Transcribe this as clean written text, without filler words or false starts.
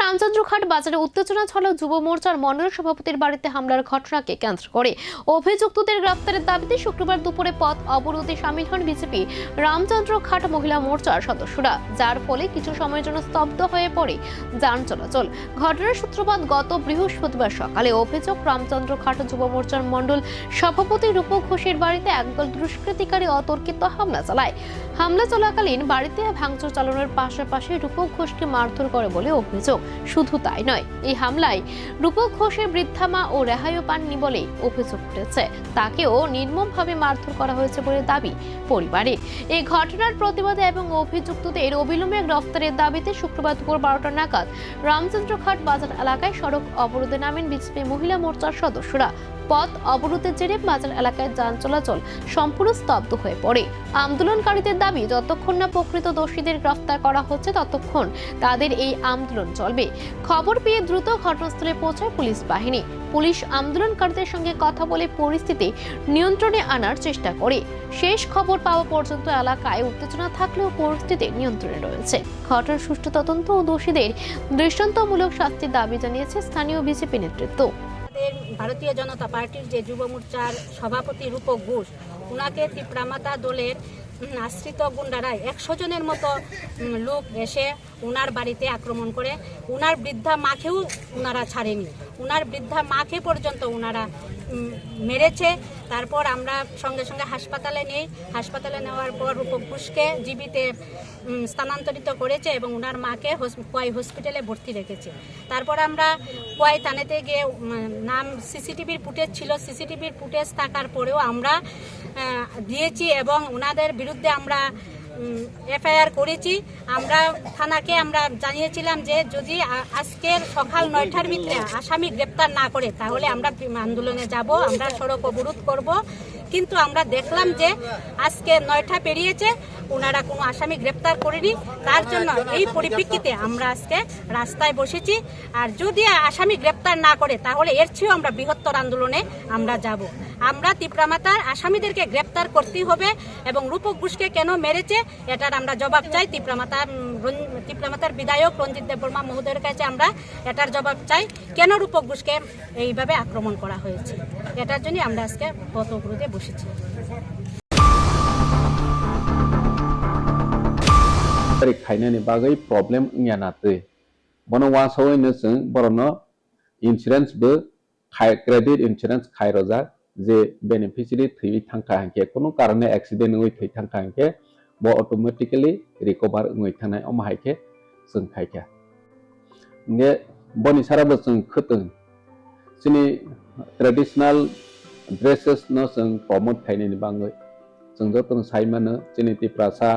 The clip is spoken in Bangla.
রামচন্দ্রঘাট বাজারে উত্তেজনা ছড়ালো যুব মোর্চার মণ্ডল সভাপতির বাড়িতে হামলার ঘটনাকে কেন্দ্র করে অভিযুক্তদের গ্রেফতারের দাবিতে শুক্রবার দুপুরে পথ অবরোধে শামিল হন বিজেপি রামচন্দ্রঘাট মহিলা মোর্চার সদস্যরা, যার ফলে কিছু সময়ের জন্য স্তব্ধ হয়ে পড়ে যান চলাচল। ঘটনার সূত্রপাত গত বৃহস্পতিবার সকালে। অভিযোগ, রামচন্দ্রঘাট যুব মোর্চার মণ্ডল সভাপতি রূপক ঘোষের বাড়িতে একদল দুষ্কৃতিকারী অতর্কিত হামলা চালায়। হামলা চলাকালীন বাড়িতে ভাঙচুর চালানোর পাশাপাশি রূপক ঘোষকে মারধর করে বলে অভিযোগ। শুধু তাই নয়, এই হামলায় রূপক ঘোষের বৃদ্ধা মা ও রেহাইও পাননি বলে অভিযোগ উঠেছে। তাকেও নির্মমভাবে মারধর করা হয়েছে বলে দাবি পরিবারে। এই ঘটনার প্রতিবাদে এবং অভিযুক্তদের অবিলম্বে গ্রেফতারের দাবিতে শুক্রবার দুপুর 12টা নাগাদ রামচন্দ্রঘাট বাজার এলাকায় সড়ক অবরোধে নামেন বিজেপি মহিলা মোর্চার সদস্যরা। পথ অবরোধের জেরে বাজার এলাকায় যান চলাচল সম্পূর্ণ স্তব্ধ হয়ে পড়ে। আন্দোলনকারীদের দাবি, যতক্ষণ না প্রকৃত দোষীদের গ্রেফতার করা হচ্ছে ততক্ষণ তাদের এই আন্দোলন চলবে। খবর পেয়ে দ্রুত ঘটনাস্থলে পৌঁছায় পুলিশ বাহিনী। পুলিশ আন্দোলনকারীদের সঙ্গে কথা বলে পরিস্থিতি নিয়ন্ত্রণে আনার চেষ্টা করে। শেষ খবর পাওয়া পর্যন্ত এলাকায় উত্তেজনা থাকলেও পরিস্থিতি নিয়ন্ত্রণে রয়েছে। ঘটনার সুষ্ঠু তদন্ত ও দোষীদের দৃষ্টান্তমূলক শাস্তির দাবি জানিয়েছে স্থানীয় বিজেপি নেতৃত্ব। ভারতীয় জনতা পার্টির যে যুব মোর্চার সভাপতি রূপক ঘোষ, ওনাকে তীব্রামাতা দলের আশ্রিত গুন্ডারা 100 জনের মতো লোক এসে ওনার বাড়িতে আক্রমণ করে। ওনার বৃদ্ধা মাকেও ওনারা ছাড়েনি, ওনার বৃদ্ধা মাকে পর্যন্ত ওনারা মেরেছে। তারপর আমরা সঙ্গে সঙ্গে হাসপাতালে নেই। হাসপাতালে নেওয়ার পর রূপক ঘোষকে জীবিতে স্থানান্তরিত করেছে এবং ওনার মাকে কোয়াই হসপিটালে ভর্তি রেখেছে। তারপর আমরা কোয়াই থানাতে গিয়ে নাম সিসিটিভির ফুটেজ ছিল, সিসিটিভির ফুটেজ থাকার পরেও আমরা দিয়েছি এবং ওনাদের বিরুদ্ধে আমরা এফআইআর করেছি। আমরা থানাকে আমরা জানিয়েছিলাম যে যদি আজকের সকাল 9টার ভিতরে আসামি গ্রেপ্তার না করে তাহলে আমরা আন্দোলনে যাব, আমরা সড়ক অবরোধ করব। কিন্তু আমরা দেখলাম যে আজকে 9টা পেরিয়েছে, ওনারা কোনো আসামি গ্রেপ্তার করেনি। তার জন্য এই পরিপ্রেক্ষিতে আমরা আজকে রাস্তায় বসেছি। আর যদি আসামি গ্রেপ্তার না করে তাহলে এর চেয়েও আমরা বৃহত্তর আন্দোলনে আমরা যাব। আমরা তীব্রামাতার আসামিদেরকে গ্রেপ্তার করতেই হবে এবং রূপক ঘোষকে কেন মেরেছে এটার আমরা জবাব চাই। তীব্রামাতার বিধায়ক রঞ্জিত দেববর্মা মহোদয়ের কাছে আমরা এটার জবাব চাই, কেন রূপক ঘোষকে এইভাবে আক্রমণ করা হয়েছে। এটার জন্য আমরা আজকে পথ অবরোধে বসেছি। खायनायनि बागै प्रब्लेम यानातै बनो वासौयनो जों बरनो इन्सुरेन्स बो क्रेडिट इन्सुरेन्स खायरजा जे बेनिफिशियरि थै थांखा हांके कोनो कारणे एक्सिडेंट होय थै थांखा हांके बो ऑटोमेटिकली रिकवर होय थानाय अमाहायके जों खायखा ने बनि साराबो जों खतों जोंनि ट्रेडिशनल ड्रेसेस न जों प्रमोट खायनायनि बागै जों जतन साइमानो जोंनि तिप्रासा